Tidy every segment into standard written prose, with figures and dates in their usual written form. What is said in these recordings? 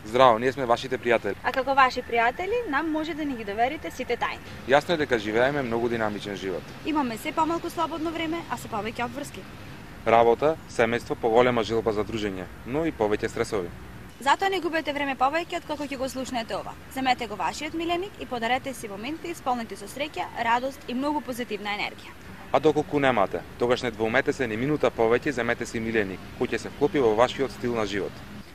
Здраво, ние сме вашите пријатели. А како ваши пријатели, нам може да ни ги доверите сите тајни. Јасно е дека живееме многу динамичен живот. Имаме се помалку слободно време, а се повеќе обврски. Работа, семејство, поголема желба за дружење, но и повеќе стресови. Затоа не губете време повеќе откако ќе го слушнете ова. Земете го вашиот миленик и подарете си моменти исполнети со среќа, радост и многу позитивна енергија. А доколку немате, тогаш не двоумете се ни минута повеќе, земете си миленик, кој ќе се вклопи во вашиот стил на живот.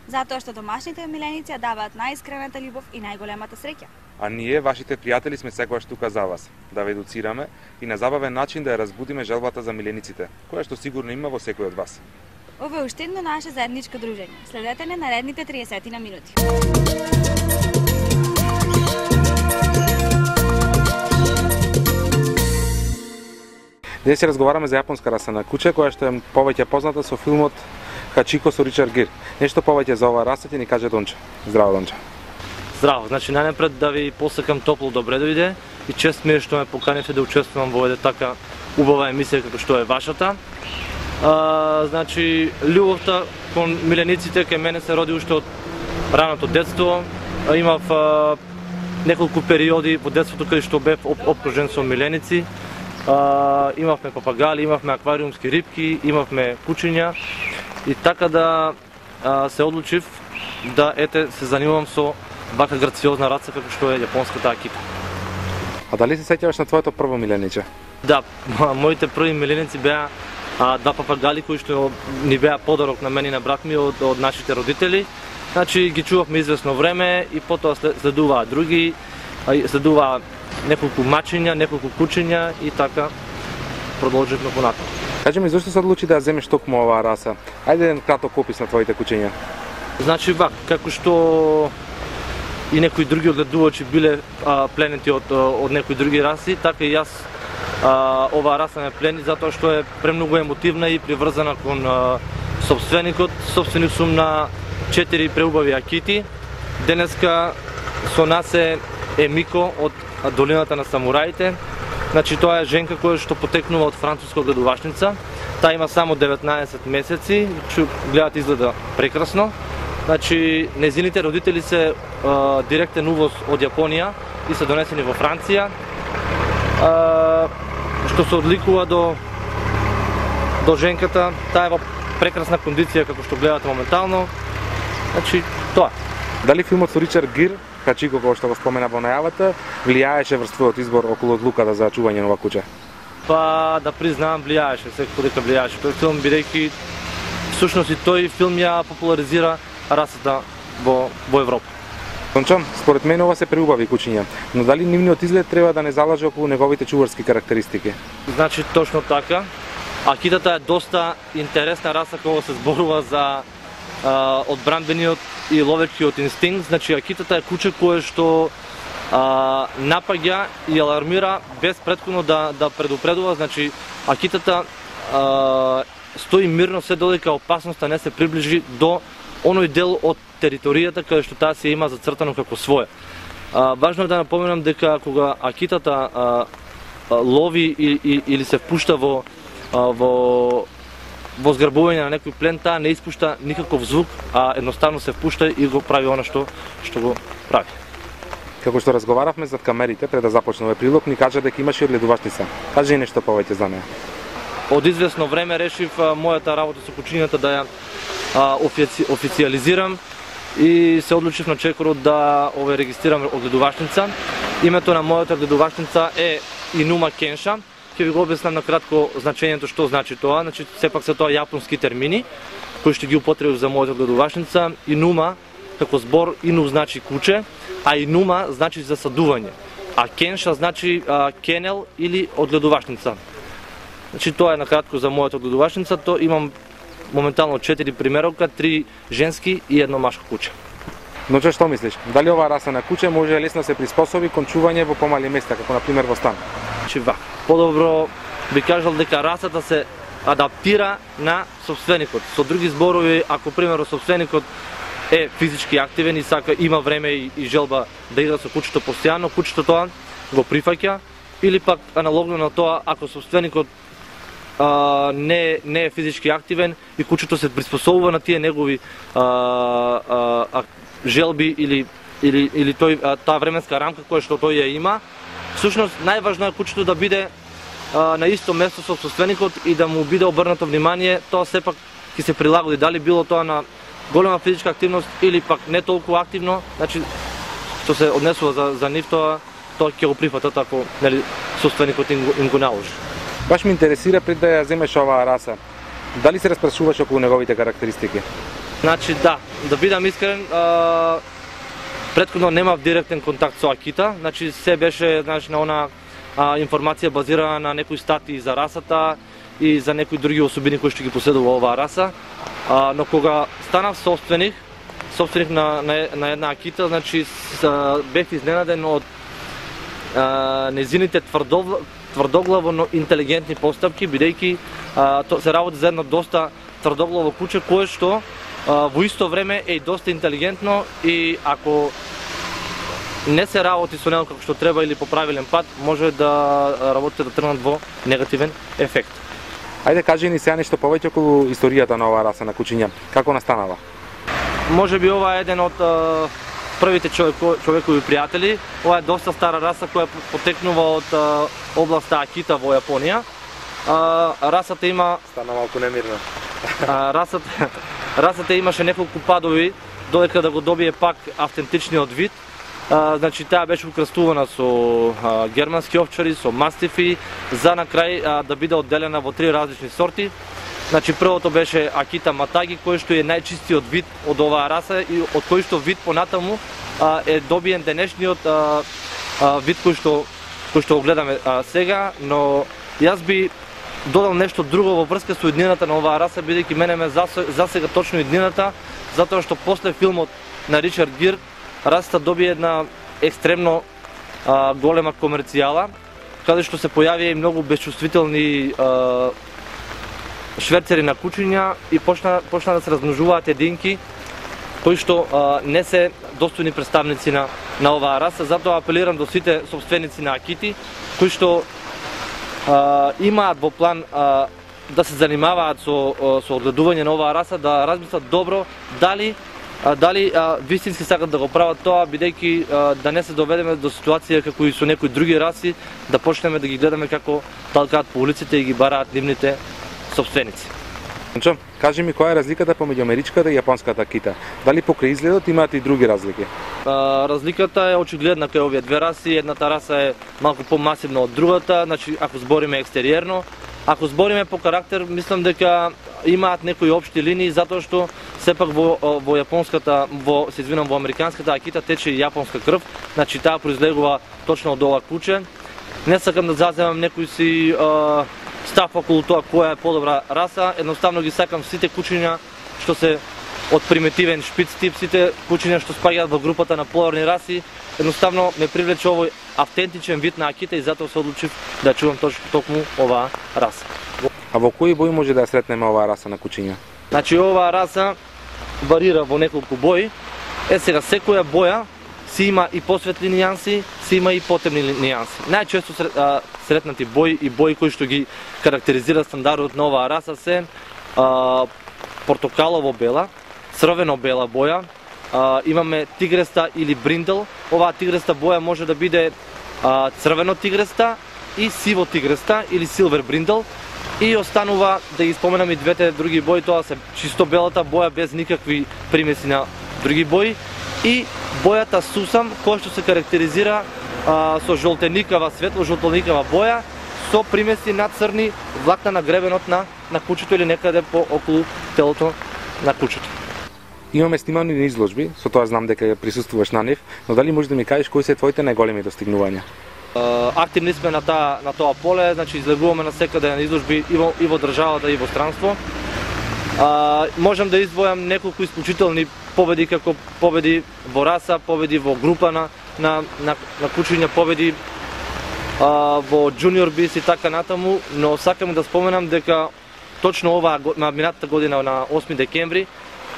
Затоа што домашните миленици даваат најискрената љубов и најголемата среќа. А ние, вашите пријатели, сме секогаш тука за вас, да ве едуцираме и на забавен начин да ја разбудиме желбата за милениците, која што сигурно има во секој од вас. Ова е уште едно наше заедничко дружење. Следете не наредните 30 на минути. Денес ќе разговараме за јапонска раса на куче, која што е повеќе позната со филмот Хачико со Ричард Гир. Нешто повеќе за оваа раса ќе ни каже Донче. Здраво, Донче. Здраво, значи најнапред да ви посакам топло добре дојде и чест ми е што ме поканете да учествувам во една така убава емисија како што е вашата. Значи, љубовта кон милениците кај мене се роди уште од раното детство. Имав неколку периоди во детството каде што бев обкружен со миленици. Имавме папагали, имавме аквариумски рибки, имавме кучиња и така да се одлучив да се занимавам со вака грациозна раца како што е јапонската акита. А дали се сеќаваш на твоето прво милениче? Да, моите први миленици беа два папагали кои што ни беа подарок на мене и на брат ми од нашите родители. Значи ги чувавме извесно време и потоа следуваа други, следуваа неколку мачиња, неколку кучиња и така продолживме понатаму. Кажи ми, зашто се одлучи да ја земеш токму оваа раса? Ајде еден краток опис на твоите кучиња. Значи вак, како што и некои други одгледувачи биле пленети од некои други раси, така и јас оваа раса ме плени затоа што е премногу емотивна и приврзана кон сопственикот. Сопственик сум на 4 преубави акити. Денеска со нас е Мико од долината на самураите. Значи тоа е женка која што потекнува од француска гледувачница. Таа има само 19 месеци, гледат изгледа прекрасно. Значи незините родители се директен увоз од Јапонија и се донесени во Франција. Што се одликува до женката, таа е во прекрасна кондиција како што гледате моментално. Значи тоа. Дали филмот со Ричард Гир, Хачико, кој што го спомена во најавата, влијаеше врз твојот избор околу одлуката за чување на ова куче? Па да признавам, влијаеше, секако дека влијаеше тој филм, бидејќи всушност и тој филм ја популаризира расата во Европа. Дончо, според мене ова се преубави кучиња, но дали нивниот изглед треба да не залаже околу неговите чуварски карактеристики? Значи точно така. Акитата е доста интересна раса кога се зборува за одбранбениот и ловечкиот инстинкт. Значи акитата е куче кое што напаѓа и алармира без претходно да предупредува. Значи акитата стои мирно се додека опасноста не се приближи до оној дел од територијата каде што таа се има зацртано како своја. Важно е да напоменам дека кога акитата лови или се впушта во зграбување на некој плен, таа не испушта никаков звук, а едноставно се впушта и го прави она што го прави. Како што разговаравме зад камерите пред да започне овој прилог, ни кажа дека имаш и одгледувачница. Кажи нешто повеќе за неа. Од извесно време решив мојата работа со кучињата да ја официализирам и се одлучив на чекорот да регистрирам одгледувачница. Името на мојата одгледувачница е Инума Кенша. Ќе ви го објаснам на кратко значењето што значи тоа. Значи сепак се тоа јапонски термини кои што ги употребив за мојата одгледувачница. Инума како збор, ину значи куче, а инума значи засадување. А кенша значи кенел или одгледувачница. Значи тоа е накратко за мојата одгледувачница, то имам моментално 4 примеровка, 3 женски и едно машко куче. Но што мислиш? Дали оваа раса на куче може лесно се приспособи кон чување во помали места, како на пример во стан? Значи вака, подобро би кажал дека расата се адаптира на собственикот. Со други зборови, ако примерно собственикот е физички активен и сака има време и желба да игра со кучето постојано, кучето тоа го прифаќа, или пак аналогно на тоа, ако собственикот не е физички активен и кучето се приспособува на тие негови желби или таа временска рамка која што тој ја има. Всушност најважно е кучето да биде на исто место со собственикот и да му биде обрнато внимание, тоа сепак ќе се прилагоди, дали било тоа на голема физичка активност или пак не толку активно, значи што се однесува за нив тоа ќе го прифатат ако нели собственикот им го наложи. Баш ме интересира пред да ја земеш оваа раса, дали се распрашуваш околу неговите карактеристики? Значи да бидам искрен, претходно немав директен контакт со Акита, значи се беше на она информација базирана на некои статии за расата и за некои други особини кои што ги поседува оваа раса, но кога станав собственик на една Акита, значи бев изненаден од незините тврдоглаво, но интелигентни постапки, бидејќи се работи за едно доста тврдоглаво куче кое што во исто време е и доста интелигентно и ако не се работи со него како што треба или по правилен пат, може да работите да тргнат во негативен ефект. Ајде кажи ни сега нешто повеќе околу историјата на оваа раса на кучиња. Како настанала? Може би ова е еден од првите човекови пријатели. Ова е доста стара раса која потекнува од областа Акита во Јапонија. Расата има... Стана малку немирно. Расата имаше неколку падови додека да го добие пак автентичниот вид. Значи таа беше украстувана со германски овчари, со мастифи, за на крај да биде одделена во 3 различни сорти. Значи првото беше Акита Матаги, кој што е најчистиот вид од оваа раса и од кој што вид понатаму е добиен денешниот вид кој што го гледаме сега, но јас би додал нешто друго во врска со иднината на оваа раса, бидејќи мене ме засега точно иднината, затоа што после филмот на Ричард Гир расата доби една екстремно голема комерцијала, каде што се појавија и многу безчувствителни шверцери на кучиња и почна да се размножуваат единки кои што не се достојни представници на оваа раса. Затоа апелирам до сите собственици на Акити кои што имаат во план да се занимаваат со одгледување на оваа раса, да размислат добро дали вистински сакат да го прават тоа, бидејќи да не се доведеме до ситуација како и со некои други раси, да почнеме да ги гледаме како талкаат по улиците и ги бараат нивните собственици. Кажи ми, која е разликата помеѓу америчката и јапонската Акита? Дали покрај изгледот имаат и други разлики? Разликата е очигледна кај овие две раси. Едната раса е малку помасивна од другата, значи ако збориме екстериерно. Ако збориме по карактер, мислам дека имаат некои општи линии, затоа што сепак во американската Акита тече и јапонска крв, значи таа произлегува точно од ова куче. Не сакам да заземам некој си став околу тоа која е подобра раса, едноставно ги сакам сите кучиња што се од примитивен шпиц тип, сите кучиња што спаѓаат во групата на поларни раси, едноставно ме привлече овој автентичен вид на Акита и затоа се одлучив да чувам токму оваа раса. А во кои бои може да ја сретнеме оваа раса на кучиња? Значи оваа раса варира во неколку бои. Сега секоја боја си има и посветли нијанси, си има и потемни нијанси. Најчесто сретнати бои и бои кои што ги карактеризира стандардот на оваа раса се портокалово бела, црвено бела боја, имаме тигреста или бриндел. Оваа тигреста боја може да биде црвено тигреста и сиво тигреста или силвер бриндел. И останува да ги споменам и двете други бои, тоа се чисто белата боја без никакви примеси на други бои и бојата сусам која што се карактеризира со жолтеникава, светло жолтеникава боја со примеси на црни влакна на гребенот на кучето или некаде по околу телото на кучето. Имаме снимани изложби, со тоа знам дека присуствуваш на нив, но дали можеш да ми кажеш кои се твоите најголеми достигнувања? Активни сме на тоа поле, значи излегуваме насекаде на изложби и во државата и во странство. Можам да издвојам неколку исклучителни победи, како победи во раса, победи во група на кучиња, победи во джуниор бис и така натаму, но сакам да споменам дека точно оваа минатата година на 8 декември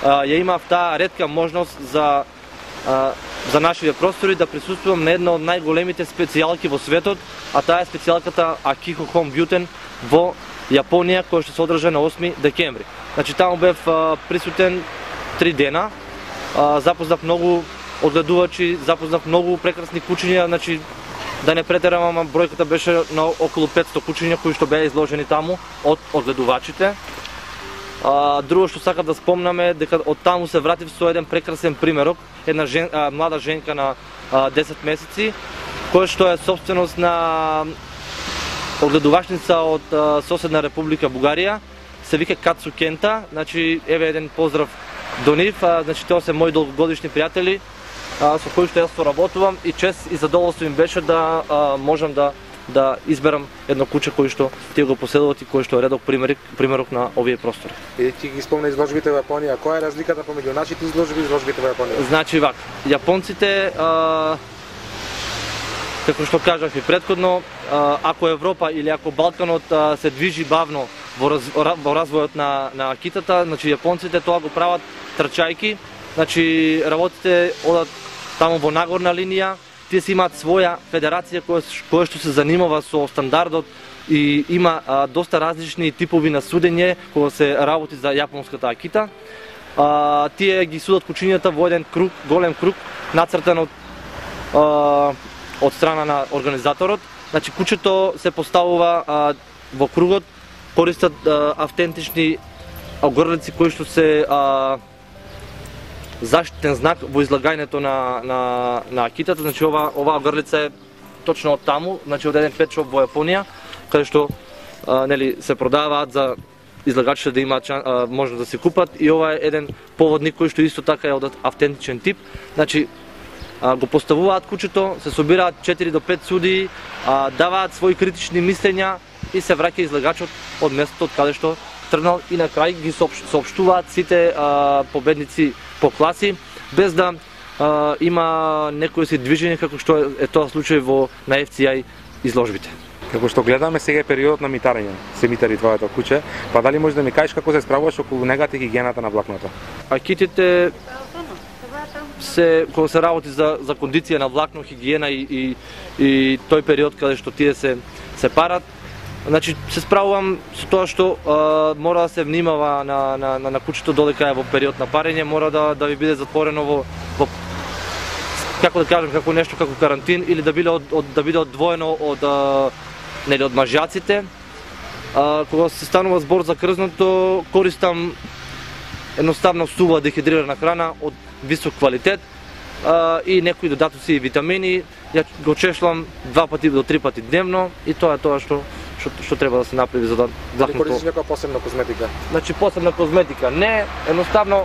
ја имав таа ретка можност за нашите простори да присуствувам на една од најголемите специјалки во светот, а таа е специјалката Akiko Home Buten во Јапонија, која што се одржа на 8 декември. Значи таму бев присутен 3 дена, запознав многу одгледувачи, запознав многу прекрасни кучиња, значи да не претерам, бројката беше на околу 500 кучиња кои што беа изложени таму од одгледувачите. Друго што сакам да спомнам е дека од таму се вратив со еден прекрасен примерок, една млада женка на 10 месеци, која што е собственост на одгледувачница од соседна Република Бугарија, се вика Кацу Кента, значи еве еден поздрав до нив, значи тоа се мои долгогодишни пријатели со кои што јас соработувам и чест и задоволство им беше да можам да изберам едно куче кој што тие го поседуват и кој што е редок примерок на овие простори. И ти ги спомна изложбите во Јапонија, која е разликата помеѓу нашите изложби и изложбите во Јапонија? Значи вака, јапонците како што кажав и претходно, ако Европа или ако Балканот се движи бавно во развојот на акитата, значи јапонците тоа го прават трчајки, значи работите одат таму во нагорна линија, тие си имаат своја федерација која што се занимава со стандардот и има доста различни типови на судење кога се работи за јапонската акита. Тие ги судат кучињата во еден круг, голем круг, нацртан од страна на организаторот. Значи кучето се поставува во кругот, користат автентични огрлици кои што се заштитен знак во излагањето на акитата. Значи оваа огрлица е точно од таму, значи од еден петшоп во Јапонија, каде што нели се продаваат за излагачите да имаат можност да се купат, и ова е еден поводник кој што исто така е од автентичен тип. Значи го поставуваат кучето, се собираат 4 до 5 судии, даваат своји критични мислења и се враќа излагачот од местото од каде што тргнал, и на крај ги соопштуваат сите победници по класи, без да има некој си движење како што е тоа случај на FCI изложбите. Како што гледаме сега е периодот на митарење, се митари твоето куче, па дали можеш да ми кажеш како се справуваш околу негата и хигиената на влакното? Акитите кога се работи за кондиција на влакно, хигиена и тој период каде што тие се парат, значи се справувам со тоа што мора да се внимава на кучето додека е во период на парење, мора да ви биде затворено во како да кажем, како нешто како карантин, или да биде одвоено од мажјаците. Кога се станува збор за крзното, користам едноставно сува дехидрирана храна од висок квалитет и некои додатоци и витамини. Ја го чешлам 2 пати до 3 пати дневно и тоа е тоа што треба да се направи за да влакното. Дали користиш некоја посебна козметика? Значи посебна козметика не, едноставно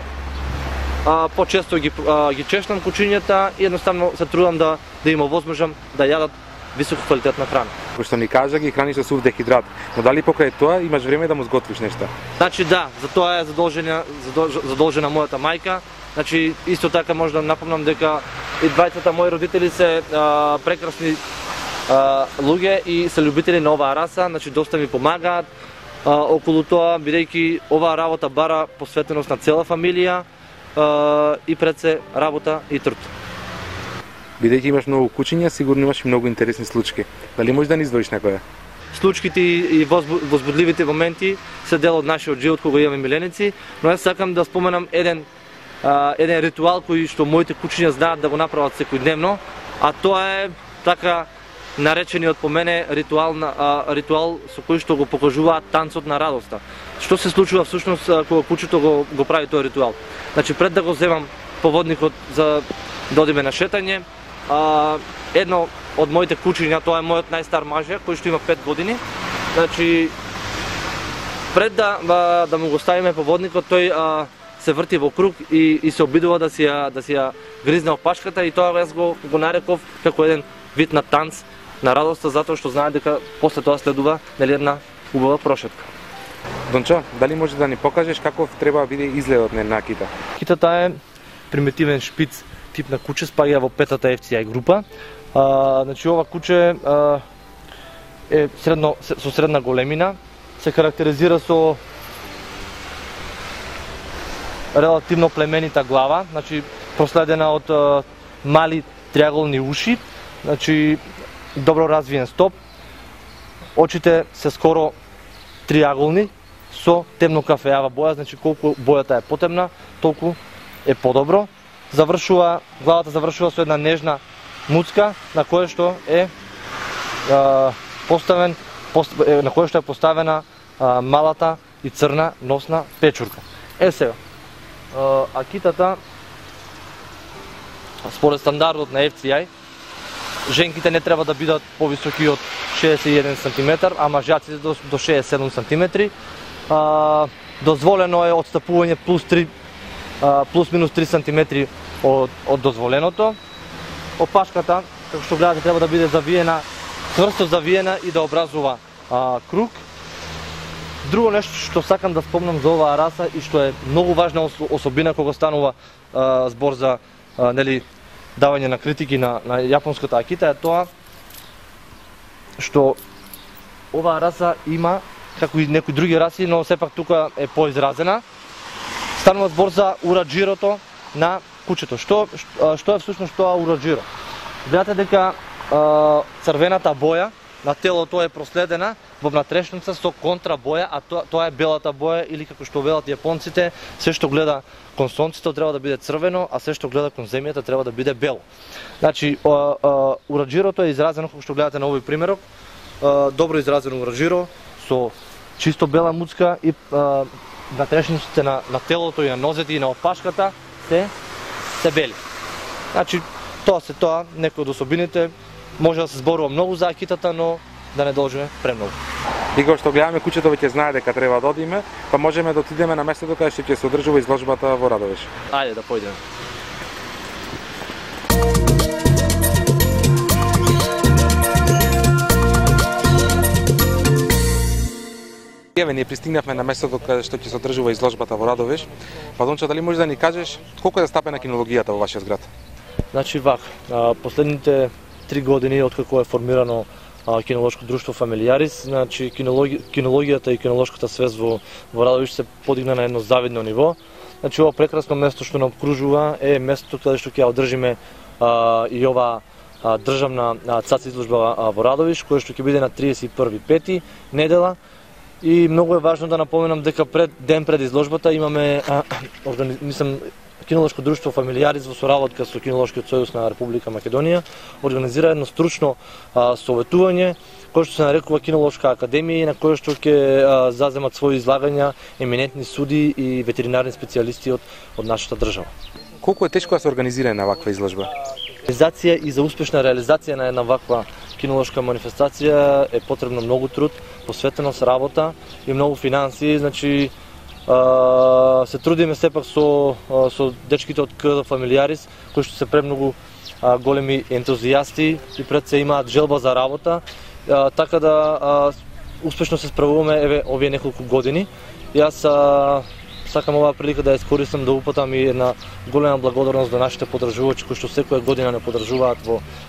почесто ги чешлам кучињата и едноставно се трудам да им овозможам да јадат високо квалитетна храна. Кој што ни кажа, ги храниш со сув дехидрат, но дали покрај тоа имаш време да му сготвиш нешта? Значи да, за тоа е задолжена мојата мајка. Значи исто така може да напомнам дека и двајцата мои родители се прекрасни луѓе и се љубители на оваа раса, значи доста ми помагаат околу тоа, бидејќи оваа работа бара посветеност на цела фамилија и пред се работа и труд. Бидејќи имаш многу кучиња, сигурно имаш и многу интересни случаи. Дали можеш да ни издвоиш некоја? Случките и возбудливите моменти се дел од нашиот живот кога имаме миленици, но јас сакам да споменам еден ритуал кој што моите кучиња знаат да го направат секојдневно, а тоа е така наречениот по мене ритуал со кој што го покажуваат танцот на радоста. Што се случува всушност кога кучето го прави тој ритуал? Значи пред да го земам поводникот за да одиме на шетање, едно од моите кучиња, тоа е мојот најстар маже кој што има 5 години. Значи пред да му го ставиме поводникот, тој се врти во круг и се обидува да си ја гризне опашката, и тоа јас го нареков како еден вид на танц на радоста затоа што знае дека после тоа следува нели една убава прошетка. Дончо, дали може да ни покажеш каков треба да биде изгледот на една кита? Китата е примитивен шпиц тип на куче, спаѓа во петата FCI група. Значи ова куче е со средна големина, се карактеризира со релативно племенита глава, значи проследена од мали триаголни уши, значи добро развиен стоп. Очите се скоро триаголни со темно кафеава боја, значи колку бојата е потемна, толку е подобро. Главата завршува со една нежна муцка на која што е поставена малата и црна носна печурка. Сега, акитата според стандардот на FCI, женките не треба да бидат повисоки од 61 см, а мажаците до 67 см. Дозволено е отстапување плюс минус 3 см од дозволеното. Опашката, како што гледате, треба да биде завиена, цврсто завиена и да образува круг. Друго нешто што сакам да спомнам за оваа раса и што е многу важна особина кога станува збор за давање на критики на јапонската акита, е тоа што оваа раса има, како и некои други раси, но сепак тука е поизразена. Станува збор за ураџирото на кучето. Што е всушност тоа ураџиро? Гледате дека црвената боја на телото е проследена во внатрешноста со контрабоја, а тоа е белата боја, или како што велат јапонците, се што гледа кон сонцето треба да биде црвено, а се што гледа кон земјата треба да биде бело. Значи, ураџирото е изразено, како што гледате на овој примерок, добро изразено ураџиро со чисто бела муцка и внатрешноста на телото и на нозете и на опашката се бели. Значи, тоа некои од особините. Може да се зборува многу за акитата, но да не должиме премногу. И кога што гледаме, кучето веќе знае дека треба да одиме, па можеме да отидеме на местото каде што ќе се одржува изложбата во Радовиш. Ајде да појдеме. Еве, ние пристигнавме на местото каде што ќе се одржува изложбата во Радовиш. Па Дончо, дали можеш да ни кажеш колку е застапена кинологијата во вашиот град? Значи последните 3 години откако е формирано кинолошко друштво Фамилиарис, значи кинологијата и кинолошката свест во Радовиш се подигна на едно завидно ниво. Значи ова прекрасно место што нам окружува е местото каде што ќе одржиме и ова државна ЦАЦ изложба во Радовиш, која што ќе биде на 31.5. недела. И многу е важно да напоменам дека ден пред изложбата имаме Кинолошко друштво Фамилиарис во соработка со Кинолошкиот сојуз на Република Македонија организира едно стручно советување кој што се нарекува Кинолошка академија, на кој што ќе заземат своји излагања еминентни суди и ветеринарни специјалисти од нашата држава. Колку е тешко да се организира една ваква изложба? Реализација и за успешна реализација на една ваква кинолошка манифестација е потребно многу труд, посветеност, работа и многу финансии. Значи се трудиме сепак со дечките од КД Фамилиарис, кои што се премногу големи ентузијасти и пред се имаат желба за работа, така да успешно се справуваме овие неколку години. Јас сакам оваа прилика да ја искористам да упатам и една голема благодарност до нашите поддржувачи кои што секоја година не поддржуваат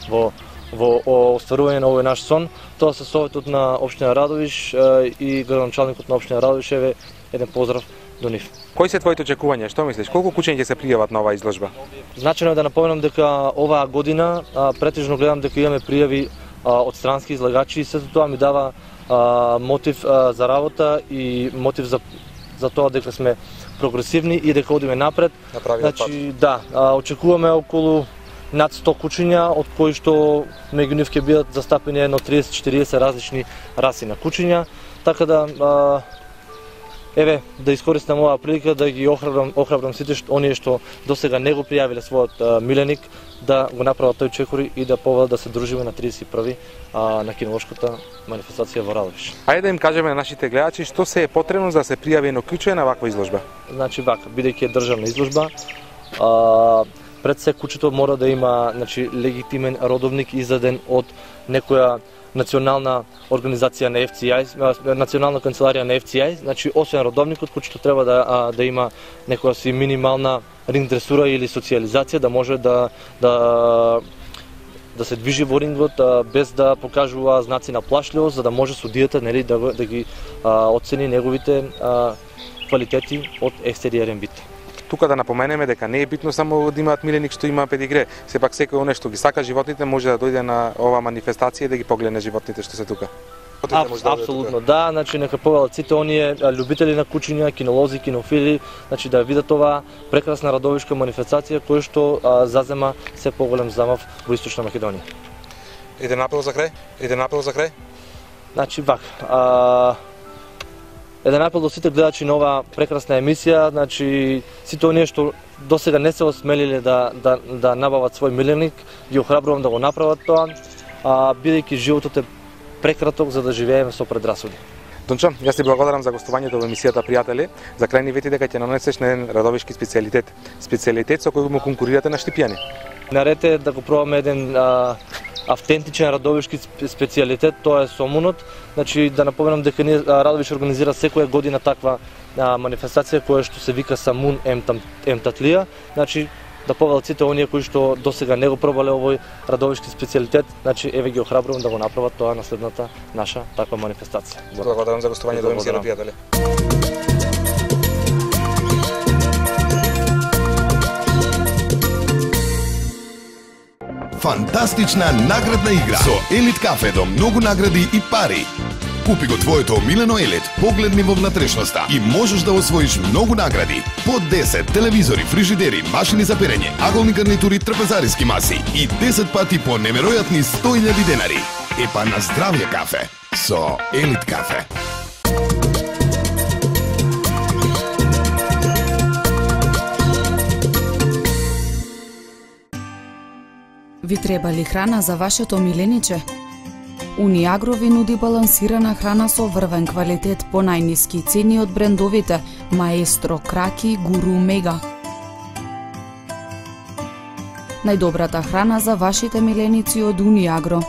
во остварување на овој наш сон. Тоа се советот на општина Радовиш и градоначалникот на општина Радовиш. Еден поздрав до нив. Кои се твоите очекувања? Што мислиш? Колку кучиња ќе се пријават на оваа изложба? Значајно е да напоменам дека оваа година претежно гледам дека имаме пријави од странски излагачи и сето тоа ми дава мотив за работа и мотив за тоа дека сме прогресивни и дека одиме напред. Значи очекуваме околу над 100 кучиња, од кои што меѓу нив ќе бидат застапени едно 30-40 различни раси на кучиња, така да да искористам оваа прилика да ги охрабрам сите оние што досега не го пријавиле својот миленик да го направат тој чекор и да повелат да се дружиме на 31 на кинолошката манифестација во Радовиш. Ајде да им кажеме на нашите гледачи што се е потребно за да се пријави едно куче на ваква изложба. Значи бидејќи е државна изложба, пред се кучето мора да има, значи, легитимен родовник издаден од некоја национална организација на FCI, национална канцеларија на FCI, значи освен родовникот кучето треба да има некоја си минимална ринг дресура или социализација, да може да се движи во рингот без да покажува знаци на плашливост, за да може судијата, нели, да ги оцени неговите квалитети од екстериерен вид. Тука да напоменеме дека не е битно само да имаат миленик што има педигре, сепак секој оне што ги сака животните може да дојде на ова манифестација и да ги погледне животните што се тука. Апсолутно, да, значи нека повелат сите оние љубители на кучиња, кинолози, кинофили, значи да видат оваа прекрасна радовишка манифестација која што зазема се поголем замав во Источна Македонија. Еден апел за крај? Значи еден апел до сите гледачи на оваа прекрасна емисија, значи сите оние што досега не се осмелиле да набават свој миленик, ги охрабрувам да го направат тоа, бидејќи животот е прекраток за да живееме со предрасуди. Дончо, јас ти благодарам за гостувањето во емисијата Пријатели. За крај ни вети дека ќе нанесеш на еден радовишки специјалитет со кој му конкурирате на Штипјани. Наред е да го пробаме еден автентичен радовишки специјалитет, тоа е сомунот. Значи да напоменам дека ние Радовиш организира секоја година таква манифестација која што се вика Самун Емтатлија. Значи да повелат сите оние кои што досега не го пробале овој радовишки специјалитет, значи еве ги охрабрувам да го направат тоа на следната наша таква манифестација. Благодарам за гостувањето во емисијата Пријатели. Фантастична наградна игра со Елит кафе до многу награди и пари. Купи го твоето омилено Елит, погледни во внатрешноста и можеш да освоиш многу награди. По 10 телевизори, фрижидери, машини за перење, аголни гарнитури, трпезариски маси и 10 пати по неверојатни 100.000 денари. Епа на здравје кафе со Елит кафе. Ви треба ли храна за вашето милениче? Униагро ви нуди балансирана храна со врвен квалитет по најниски цени од брендовите Маестро, Краки, Гуру, Мега. Најдобрата храна за вашите миленици од Униагро.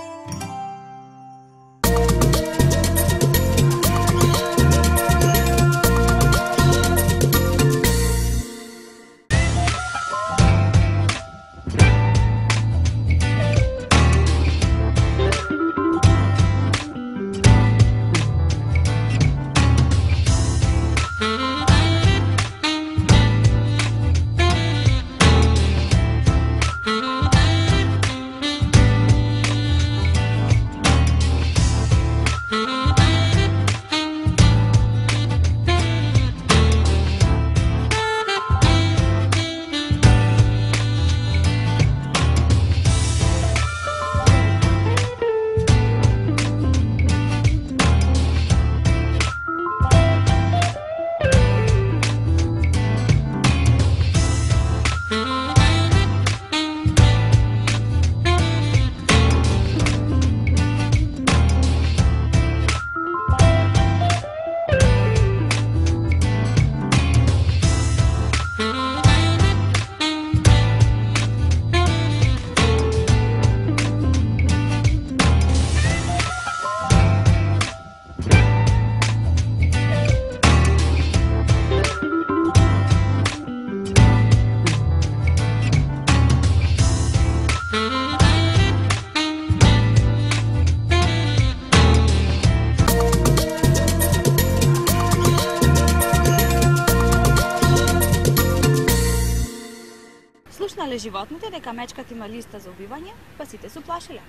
Слушнале животните дека мечката има листа за убивање, па сите се уплашиле.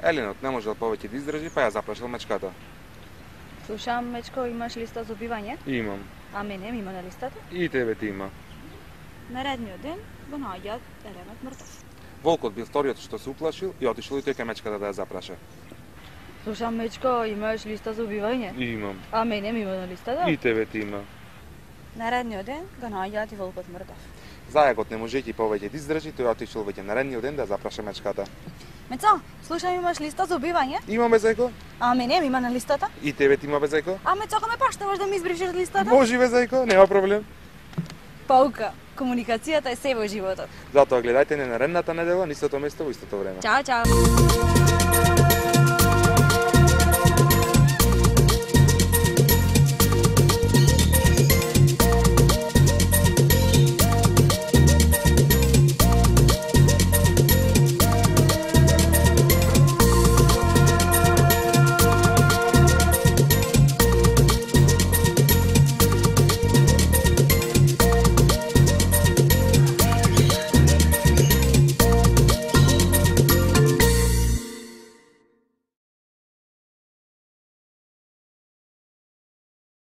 Елинот не можел повеќе да издржи, па ја заплашил мечката. Слушам, мечко, имаш листа за убивање? Имам. А мене има на листата? И тебе ти има. Наредниот ден го наоѓаат Еленот мртов. Волкот бил вториот што се уплашил и отишол и тој кај мечката да ја запраша. Слушам, мечко, имаш листа за убивање? Имам. А мене има на листата? И тебе ти има. Наредниот ден го наоѓаат и волкот мртов. Зајакот не можејќи повеќе да издржи, тој отишол веќе наредниот ден да запраша мечката. Мецо, слушам, имаш листа за убивање? Имам безајко. А мене има на листата? И тебе ти има безајко. А Мецо, ме паштаваш да ми избришеш листата? Може безајко, нема проблем. Паука, комуникацијата е се во животот. Затоа гледајте не наредната недела на истото место во истото време. Чао, чао.